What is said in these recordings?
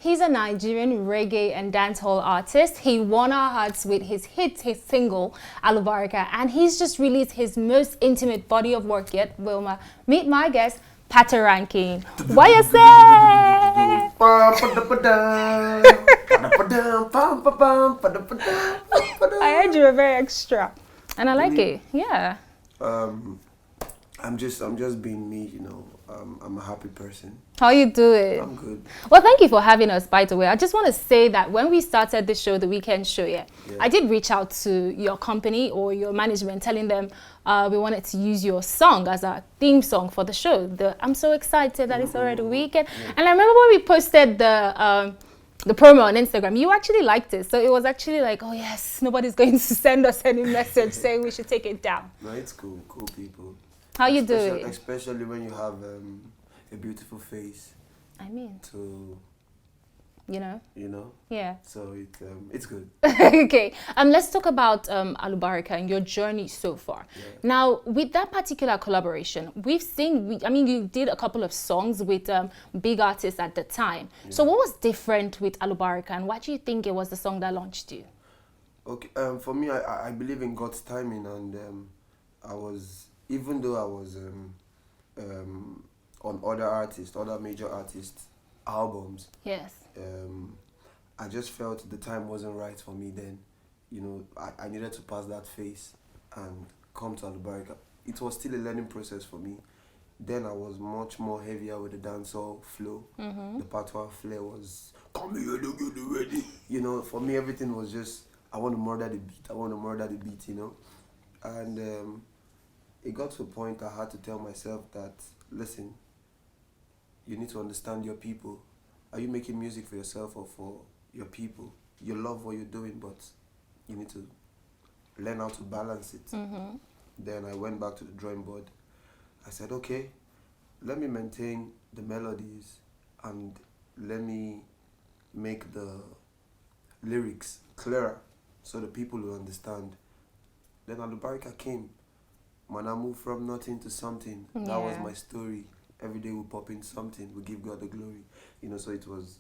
He's a Nigerian reggae and dancehall artist. He won our hearts with his single, Alubarika, and he's just released his most intimate body of work yet, Wilmer. Meet my guest, Patoranking. What you say? I heard you were very extra, and I like it. Yeah. I'm just being me, you know. I'm a happy person. How you doing? I'm good. Well, thank you for having us, by the way. I just want to say that when we started the show, the weekend show, I did reach out to your company or your management telling them we wanted to use your song as a theme song for the show. I'm so excited that it's already weekend. Yeah. And I remember when we posted the promo on Instagram, you actually liked it. So it was actually like, oh yes, nobody's going to send us any message saying we should take it down. No, it's cool. Cool people. How you doing? Especially when you have a beautiful face. I mean. To, you know? Yeah. So it's good. Okay. Let's talk about Alubarika and your journey so far. Yeah. Now, with that particular collaboration, we've seen, you did a couple of songs with big artists at the time. Yeah. So what was different with Alubarika, and why do you think it was the song that launched you? Okay. For me, I believe in God's timing, and even though I was on other major artists' albums. Yes. I just felt the time wasn't right for me then. You know, I needed to pass that phase and come to Alubarika. It was still a learning process for me. Then I was much more heavier with the dancehall flow. Mm-hmm. The patois flair was, come here, don't get ready. You know, for me everything was just, I want to murder the beat, you know. And it got to a point I had to tell myself that, listen, you need to understand your people. Are you making music for yourself or for your people? You love what you're doing, but you need to learn how to balance it. Mm-hmm. Then I went back to the drawing board. I said, okay, let me maintain the melodies and let me make the lyrics clearer so the people will understand. Then Alubarika came. Man, I moved from nothing to something. Yeah. That was my story. Every day we pop in something. We give God the glory. You know, so it was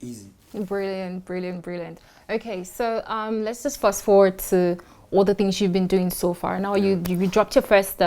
easy. Brilliant, brilliant, brilliant. Okay, so let's just fast forward to all the things you've been doing so far. Now you dropped your first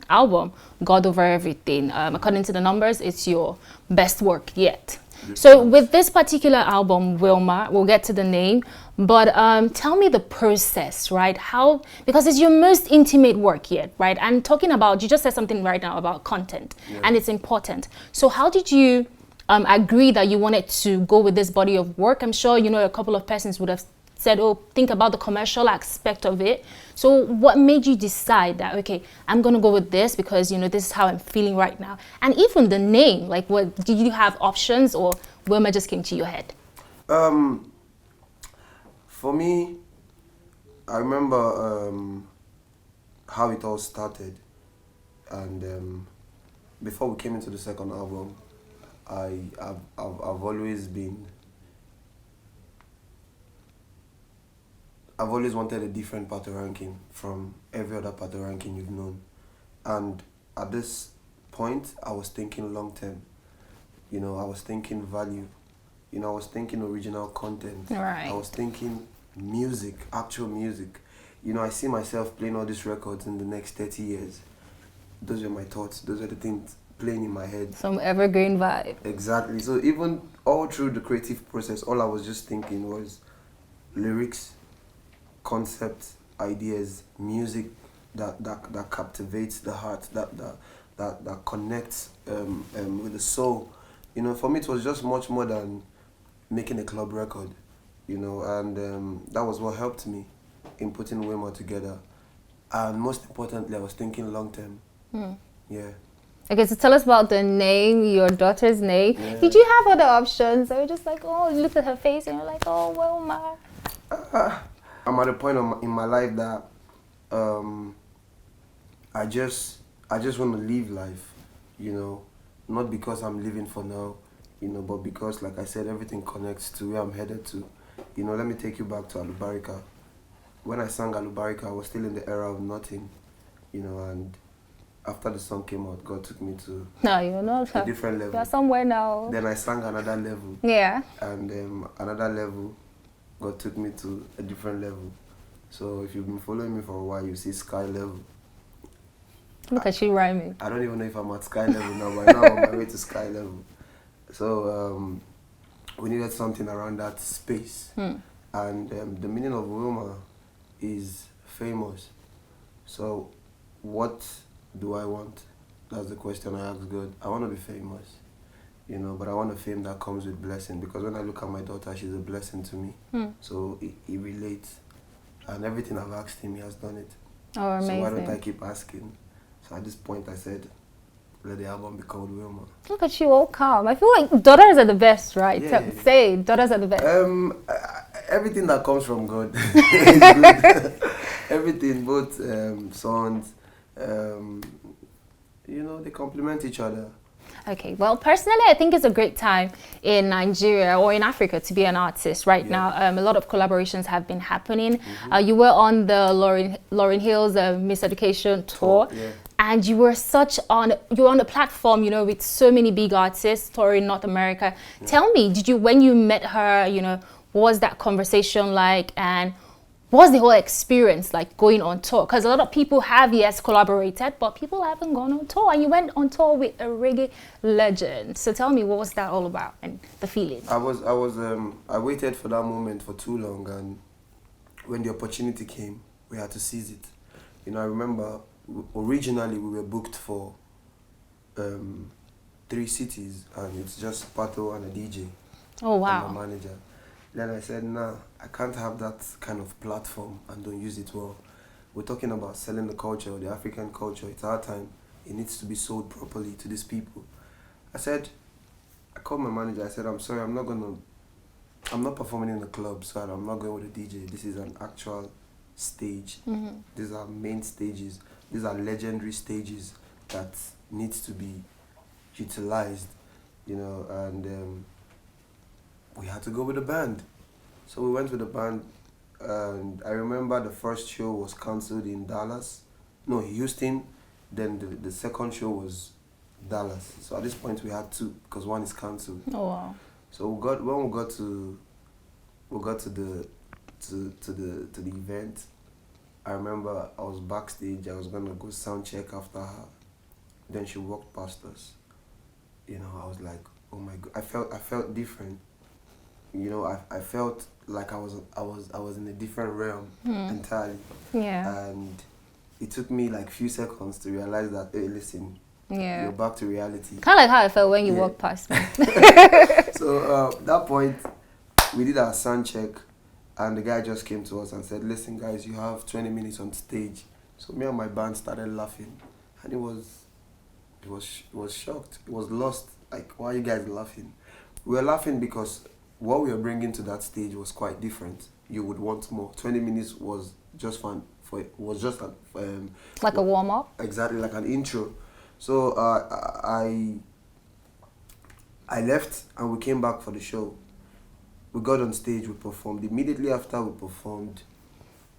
album, God Over Everything. According to the numbers, it's your best work yet. So with this particular album, Wilmer, we'll get to the name, but tell me the process, right? How, because it's your most intimate work yet, right? And talking about, you just said something right now about content, and it's important. So how did you agree that you wanted to go with this body of work? I'm sure, you know, a couple of persons would have said, oh, think about the commercial aspect of it. So what made you decide that, okay, I'm going to go with this because, you know, this is how I'm feeling right now? And even the name, like, what did you have options, or Wilmer just came to your head? For me, I remember how it all started. And before we came into the second album, I've always wanted a different Patoranking from every other Patoranking you've known. And at this point, I was thinking long term. You know, I was thinking value. You know, I was thinking original content. Right. I was thinking music, actual music. You know, I see myself playing all these records in the next 30 years. Those were my thoughts. Those are the things playing in my head. Some evergreen vibe. Exactly. So even all through the creative process, all I was just thinking was lyrics, concept, ideas, music that captivates the heart, that connects with the soul. You know, for me it was just much more than making a club record, you know, and that was what helped me in putting Wilmer together. And most importantly, I was thinking long term. Yeah. Okay, so tell us about the name, your daughter's name. Yeah. Did you have other options? Or were just like, oh, you looked at her face and you're like, oh, Wilmer. I'm at a point in my life that I just want to live life, you know, not because I'm living for now, you know, but because, like I said, everything connects to where I'm headed to. You know, let me take you back to Alubarika. When I sang Alubarika, I was still in the era of nothing, you know, and after the song came out, God took me to No, you're not. a different level. You're somewhere now. Then I sang another level. Yeah. And another level, God took me to a different level. So if you've been following me for a while, you see sky level. Look at you rhyming. I don't even know if I'm at sky level now, but now I'm on my way to sky level. So we needed something around that space. And the meaning of Wilmer is famous. So what do I want? That's the question I asked God. I want to be famous, you know, but I want a fame that comes with blessing, because when I look at my daughter, she's a blessing to me. So it relates. And everything I've asked him, he has done it. Oh, amazing. So why don't I keep asking? So at this point I said, let the album be called Wilmer. Look at you, all calm. I feel like daughters are the best, right? Yeah. Say, daughters are the best. Everything that comes from God is good. Everything, both sons, you know, they complement each other. Okay, well, personally, I think it's a great time in Nigeria or in Africa to be an artist right now. A lot of collaborations have been happening. You were on the Lauryn Hill's Miss Education tour. And you were on a platform, you know, with so many big artists touring North America. Tell me, when you met her, you know, what was that conversation like, and what was the whole experience like going on tour? Because a lot of people have, yes, collaborated, but people haven't gone on tour, and you went on tour with a reggae legend. So tell me, what was that all about and the feeling? I waited for that moment for too long, and when the opportunity came, we had to seize it. You know, I remember originally we were booked for 3 cities, and it's just Pato and a DJ. Oh wow. And my manager. Then I said, nah, I can't have that kind of platform and don't use it well. We're talking about selling the culture, the African culture. It's our time. It needs to be sold properly to these people. I called my manager. I said, I'm sorry, I'm not performing in the club, so I'm not going with a DJ. This is an actual stage. These are main stages. These are legendary stages that needs to be utilized, you know, and we had to go with the band. So we went with the band, and I remember the first show was cancelled in Houston, then the second show was Dallas. So at this point we had 2, because one is cancelled. Oh wow. So when we got to the event, I remember I was backstage. I was gonna go sound check after her. Then she walked past us. You know, I was like, oh my God. I felt different. You know, I felt like I was in a different realm entirely. Yeah. And it took me like few seconds to realize that, hey, listen, you're back to reality. Kind of like how I felt when you walked past me. So that point, we did our sound check. And the guy just came to us and said, listen guys, you have 20 minutes on stage. So me and my band started laughing. And it was shocked. It was lost. Like, why are you guys laughing? We were laughing because what we were bringing to that stage was quite different. You would want more. 20 minutes was just fun. Like a warm-up? Exactly, like an intro. So I left and we came back for the show. We got on stage, we performed. Immediately after we performed,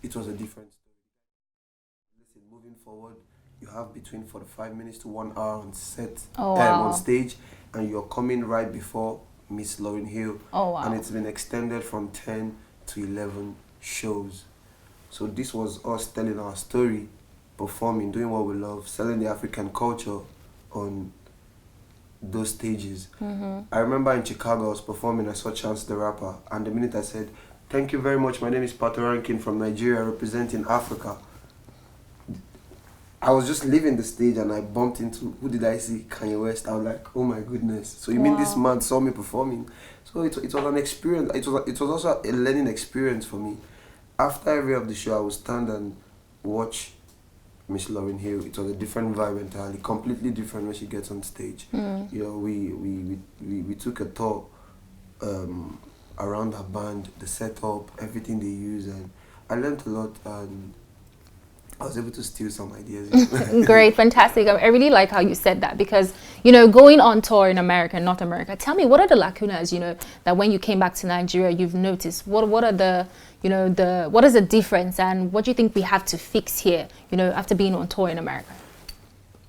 it was a different story. Listen, moving forward, you have between 45 minutes to 1 hour on set, on stage, and you're coming right before Miss Lauryn Hill. Oh wow. And it's been extended from 10 to 11 shows. So this was us telling our story, performing, doing what we love, selling the African culture on those stages. I remember in Chicago, I was performing, I saw Chance the Rapper, and the minute I said, thank you very much, my name is Patoranking from Nigeria, representing Africa, I was just leaving the stage and I bumped into, who did I see? Kanye West. I was like, oh my goodness. So you mean this man saw me performing? So it was an experience. It was also a learning experience for me. After every of the show, I would stand and watch Miss Lauryn Hill. It was a different vibe entirely, completely different when she gets on stage. You know, we took a tour around her band, the setup, everything they use, and I learned a lot, and I was able to steal some ideas. Great, fantastic. I really like how you said that, because, you know, going on tour in America, North America, tell me, what are the lacunas, you know, that when you came back to Nigeria, you've noticed? What are the, you know, what is the difference, and what do you think we have to fix here, you know, after being on tour in America?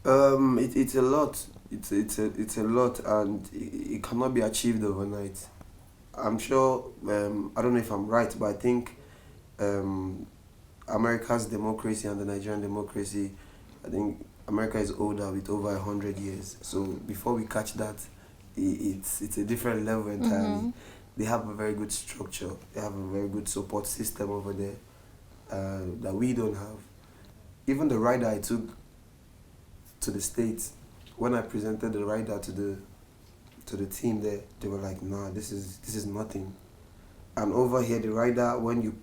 It's a lot. It's a lot, and it cannot be achieved overnight. I'm sure. I don't know if I'm right, but I think um, America's democracy and the Nigerian democracy, I think America is older with over 100 years. So before we catch that, it's a different level entirely. They have a very good structure. They have a very good support system over there that we don't have. Even the rider I took to the States, when I presented the rider to the team there, they were like, "Nah, this is nothing." And over here, the rider, when you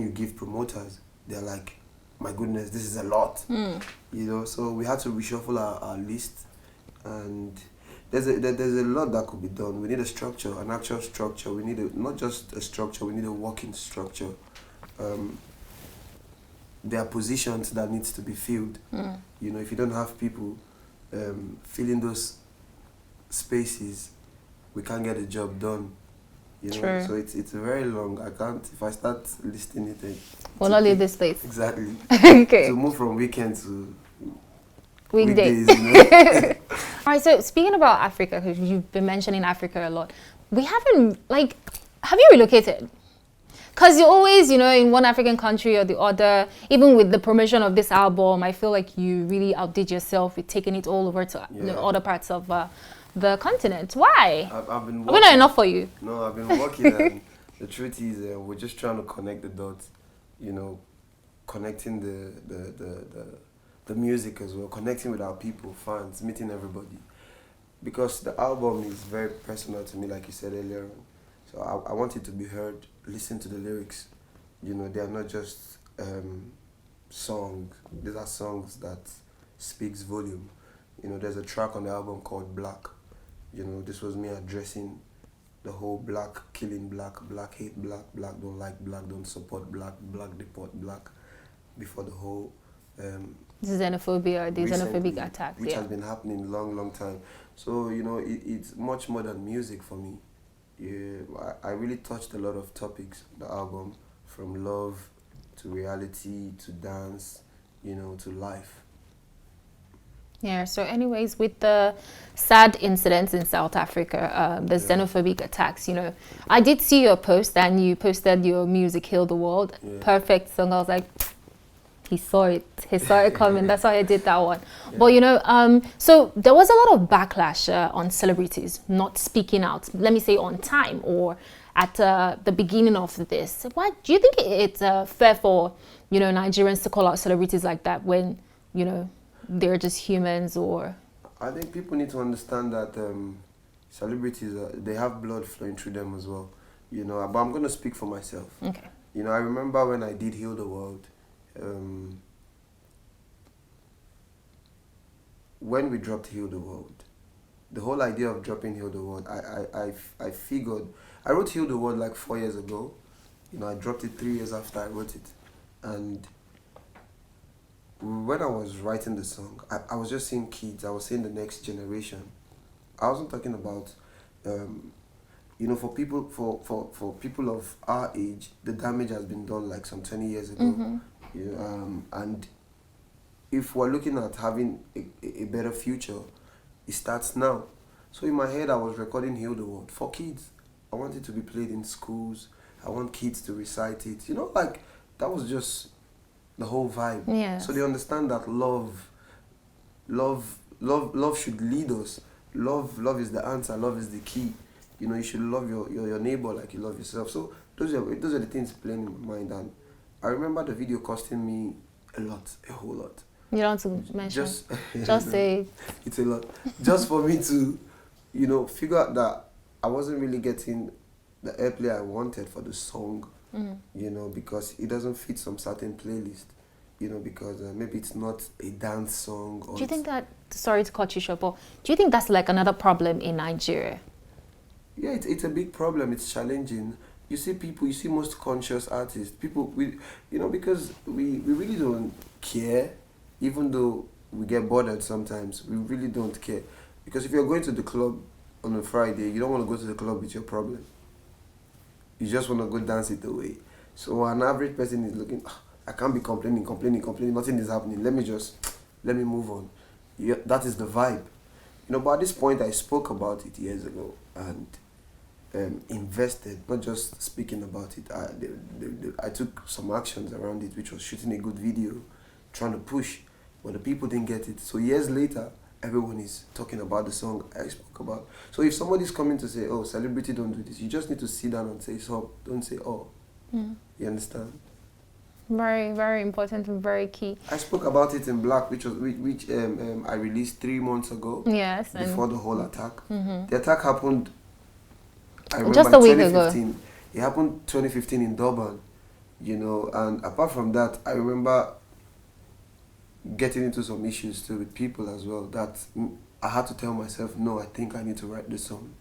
give promoters, they're like, "My goodness, this is a lot." You know, so we had to reshuffle our list, and there's a lot that could be done. We need a structure, an actual structure. We need not just a structure. We need a working structure. There are positions that needs to be filled. You know, if you don't have people filling those spaces, we can't get the job done. You know, True. so it's very long. I can't, if I start listing it. We'll not leave this place. Exactly. Okay. To move from weekend to Weekdays. weekdays, you know. All right, so speaking about Africa, because you've been mentioning Africa a lot, we haven't, like, have you relocated? Because you're always, you know, in one African country or the other. Even with the promotion of this album, I feel like you really outdid yourself with taking it all over to you know, other parts of the continent. Why? I've been Are we not enough for you? No, I've been working, and the truth is, we're just trying to connect the dots, you know, connecting the music as well, connecting with our people, fans, meeting everybody. Because the album is very personal to me, like you said earlier on. So I want it to be heard, listen to the lyrics. You know, they are not just songs. These are songs that speaks volume. You know, there's a track on the album called Black. You know, this was me addressing the whole black, killing black, black hate black, black don't like black, don't support black, black deport black, before the whole Xenophobia, the recently, xenophobic attacks, which yeah. has been happening long time. So, you know, it's much more than music for me. Yeah, I really touched a lot of topics on the album, from love to reality to dance, you know, to life. Yeah, so anyways, with the sad incidents in South Africa, the xenophobic attacks, you know, I did see your post and you posted your music Heal the World. Yeah. Perfect song. I was like, he saw it coming. That's why I did that one. Yeah. But, you know, so there was a lot of backlash on celebrities not speaking out, let me say on time or at the beginning of this. Why do you think it's fair for, you know, Nigerians to call out celebrities like that when, you know, they're just humans? Or I think people need to understand that celebrities, they have blood flowing through them as well, you know. But I'm going to speak for myself. Okay. You know, I remember when I did Heal the World, when we dropped Heal the World, the whole idea of dropping Heal the World, I figured, I wrote Heal the World like 4 years ago. You know, I dropped it 3 years after I wrote it. And when I was writing the song, I was just seeing kids, I was seeing the next generation. I wasn't talking about, you know, for people of our age, the damage has been done like some 20 years ago. And if we're looking at having a better future, it starts now. So in my head, I was recording Heal the World for kids. I want it to be played in schools. I want kids to recite it. You know, like, that was just the whole vibe. Yeah. So they understand that love should lead us. Love is the answer. Love is the key. You know, you should love your neighbor like you love yourself. So those are the things playing in my mind. And I remember the video costing me a whole lot. You don't want to mention? Just say it's a lot. Just for me to, you know, figure out that I wasn't really getting the airplay I wanted for the song. You know, because it doesn't fit some certain playlist. You know, because maybe it's not a dance song. Or do you think that, sorry to cut you short, but do you think that's like another problem in Nigeria? Yeah, it's a big problem. It's challenging. You see most conscious artists, you know, because we really don't care, even though we get bothered sometimes, we really don't care. Because if you're going to the club on a Friday, you don't want to go to the club with your problem. You just want to go dance it away. So an average person is looking, I can't be complaining, nothing is happening. Let me move on. that is the vibe. But at this point, I spoke about it years ago and invested, not just speaking about it. I took some actions around it, which was shooting a good video, trying to push, but the people didn't get it. So years later, everyone is talking about the song I spoke about. So if somebody's coming to say, "Oh, celebrity don't do this," you just need to sit down and say so. Don't say, "Oh." You understand? Very, very important and very key. I spoke about it in Black, which I released 3 months ago. Yes. Before the whole attack. The attack happened. I remember Just a week 2015. ago. It happened 2015 in Durban, and apart from that, I remember getting into some issues too with people as well. That I had to tell myself, no, I think I need to write this song.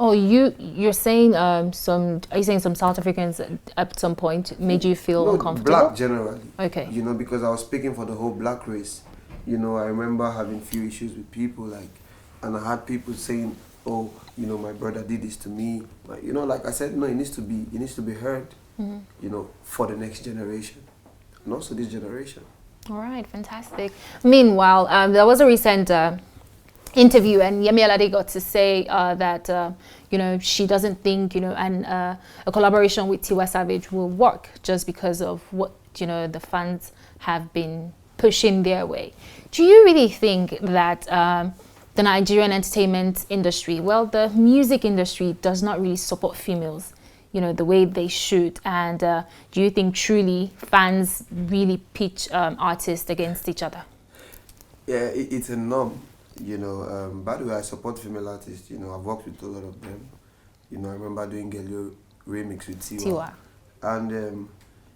Oh, you're saying are you saying some South Africans at some point made you feel uncomfortable? Black generally. Okay. Because I was speaking for the whole black race. I remember having few issues with people, and I had people saying, "Oh, my brother did this to me." Like I said, no, it needs to be heard. For the next generation, and also this generation. All right, fantastic. Meanwhile, there was a recent interview, and Yemi Alade got to say that she doesn't think a collaboration with Tiwa Savage will work just because of what the fans have been pushing their way. Do you really think that the Nigerian entertainment industry, the music industry, does not really support females the way they should? And do you think truly fans really pitch artists against each other? Yeah, it's a norm. By the way, I support female artists. I've worked with a lot of them. I remember doing Gelio remix with Tiwa. And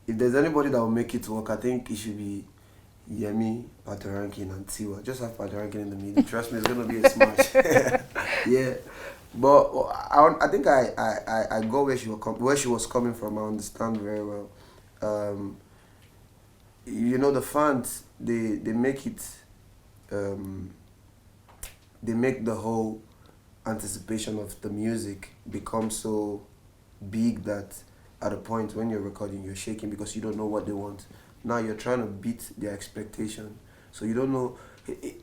if there's anybody that will make it work, I think it should be Yemi, Patoranking, and Tiwa. Just have Patoranking in the middle. Trust me, it's gonna be a smash. Yeah, but I think I got where she was coming from. I understand very well. The fans they make it. They make the whole anticipation of the music become so big that at a point when you're recording, you're shaking because you don't know what they want. Now you're trying to beat their expectation, so you don't know. It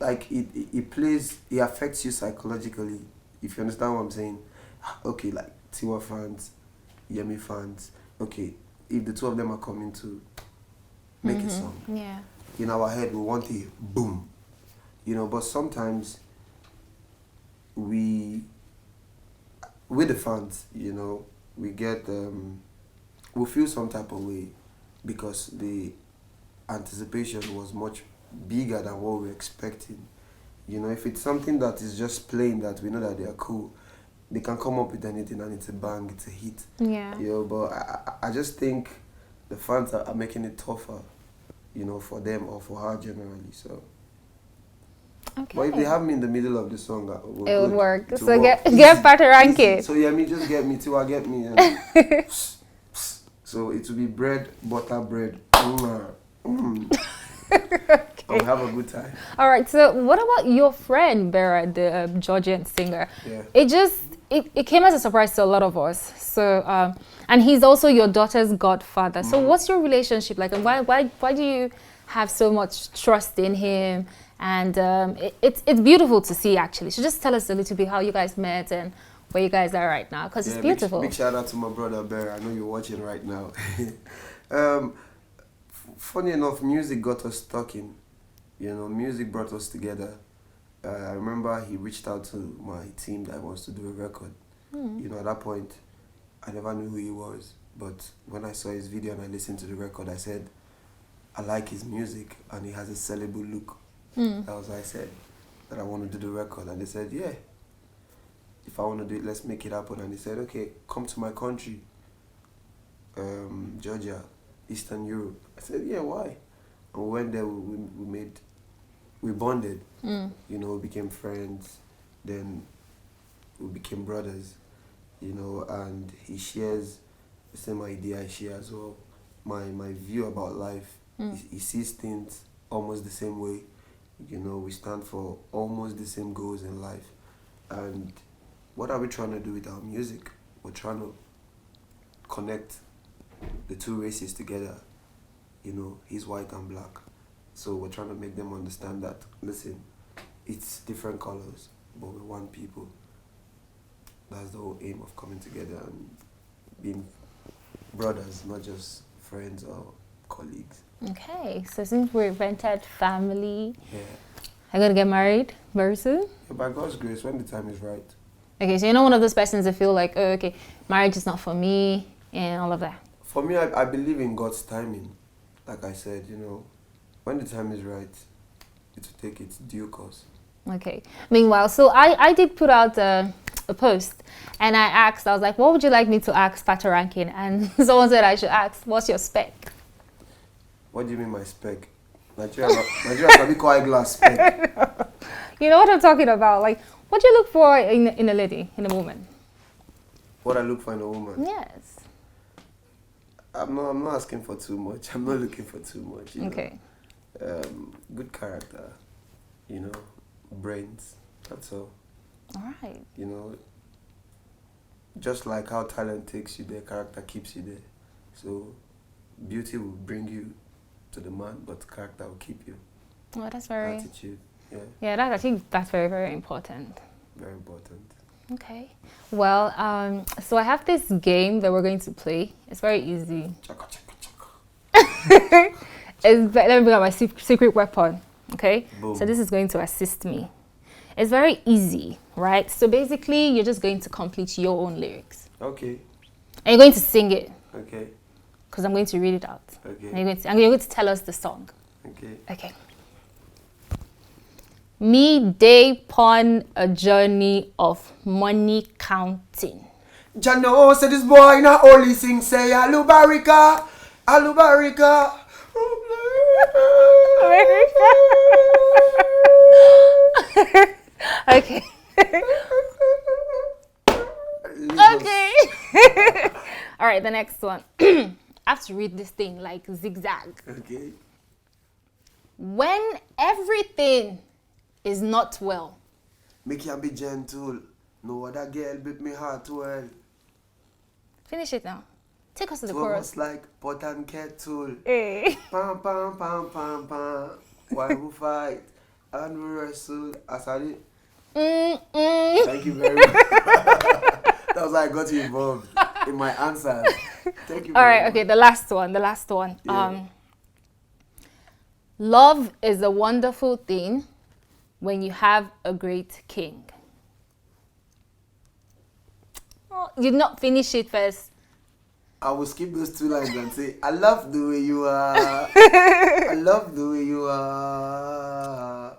affects you psychologically, if you understand what I'm saying. Okay, like Tiwa fans, Yemi fans. Okay, if the two of them are coming to make a song, yeah, in our head we want a boom, but sometimes with the fans, we get we feel some type of way because the anticipation was much bigger than what we were expecting. If it's something that is just plain that we know that they are cool, they can come up with anything and it's a bang, it's a hit. Yeah. But I just think the fans are making it tougher, for them or for her generally. So. Okay. But if they have me in the middle of the song, it would work. So get Patoranking. So Yemi, just get me, Tiwa, get me. So it will be bread, butter, bread. Okay. I'll have a good time. All right. So what about your friend Bera, the Georgian singer? Yeah. It came as a surprise to a lot of us. So and he's also your daughter's godfather. So what's your relationship like, and why do you have so much trust in him? And it's beautiful to see, actually. So just tell us a little bit how you guys met and where you guys are right now, because it's beautiful. Big shout out to my brother Barry. I know you're watching right now. Funny enough, music got us talking. Music brought us together. I remember he reached out to my team that wants to do a record. At that point, I never knew who he was. But when I saw his video and I listened to the record, I said, I like his music and he has a sellable look. That was what I said, that I want to do the record. And they said, yeah, if I want to do it, let's make it happen. And they said, okay, come to my country, Georgia, Eastern Europe. I said, yeah, why? And we went there, we bonded, we became friends, then we became brothers, and he shares the same idea I share as well. My view about life, he sees things almost the same way. We stand for almost the same goals in life. And what are we trying to do with our music? We're trying to connect the two races together. He's white and black. So we're trying to make them understand that, listen, it's different colors, but we're one people. That's the whole aim of coming together and being brothers, not just friends or colleagues. Okay, so since we're rented family, Yeah. I'm gonna get married very soon. Yeah, by God's grace, when the time is right. Okay, so you're not one of those persons that feel like, oh, okay, marriage is not for me and all of that. For me, I believe in God's timing. Like I said, when the time is right, it will take its due course. Okay. Meanwhile, so I did put out a post and I was like, what would you like me to ask Patoranking? And someone said I should ask, what's your spec? What do you mean my spec? Nigeria can be quite glass spec. You know what I'm talking about? Like, what do you look for in a lady, in a woman? What I look for in a woman? Yes. I'm not asking for too much. I'm not looking for too much. Okay. Good character, brains. That's all. All right. Just like how talent takes you there, character keeps you there. So beauty will bring you to the man, but character will keep you. Oh, that's very... Attitude, yeah. Yeah, I think that's very, very important. Very important. Okay. Well, so I have this game that we're going to play. It's very easy. Chaka, chaka, chaka. Let me bring out my secret weapon. Okay. Boom. So this is going to assist me. It's very easy, right? So basically, you're just going to complete your own lyrics. Okay. And you're going to sing it. Okay. Because I'm going to read it out. Okay. And you're going to tell us the song. Okay. Okay. Me day pon a journey of money counting. Jano said this boy not only sing say Alubarika, Alubarika. Okay. Okay. All right, the next one. I have to read this thing like zigzag. Okay. When everything is not well. Me can be gentle. No other girl beat me heart well. Finish it now. Take us to the Two chorus. of us like pot and kettle. Hey. Pam pam pam pam pam. Why we fight and we wrestle. Asali. Thank you very much. That was how I got you involved in my answers. Thank you. All very right. much. Okay. The last one. Yeah. Love is a wonderful thing when you have a great king. Oh, you did not finish it first. I will skip those two lines and say, I love the way you are. I love the way you are.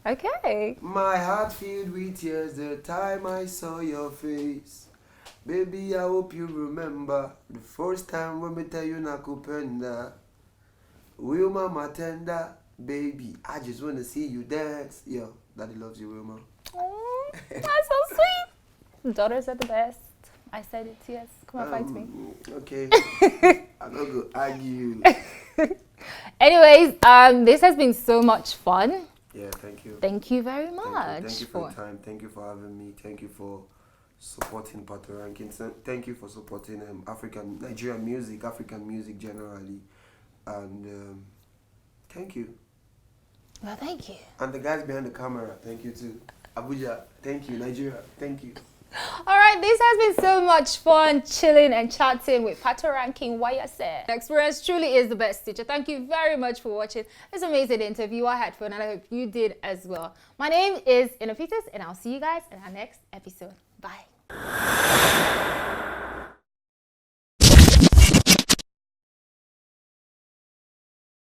Okay. My heart filled with tears the time I saw your face. Baby, I hope you remember the first time when me tell you nakupenda. Wilmer Matenda, baby, I just want to see you dance. Yo, daddy loves you, Wilmer. Oh, that's so sweet. Daughters are the best. I said it, yes. Come on, fight me. Okay. I'm not going to argue. Anyways, this has been so much fun. Yeah, thank you. Thank you very much. Thank you for your time. Thank you for having me. Thank you for supporting Patoranking. Thank you for supporting Nigerian music, African music generally. And thank you. Well, thank you. And the guys behind the camera, thank you too. Abuja, thank you. Nigeria, thank you. All right, this has been so much fun chilling and chatting with Patoranking. Why I said the experience truly is the best teacher. Thank you very much for watching this amazing interview. I had fun and I hope you did as well. My name is Inofitus and I'll see you guys in our next episode. Bye.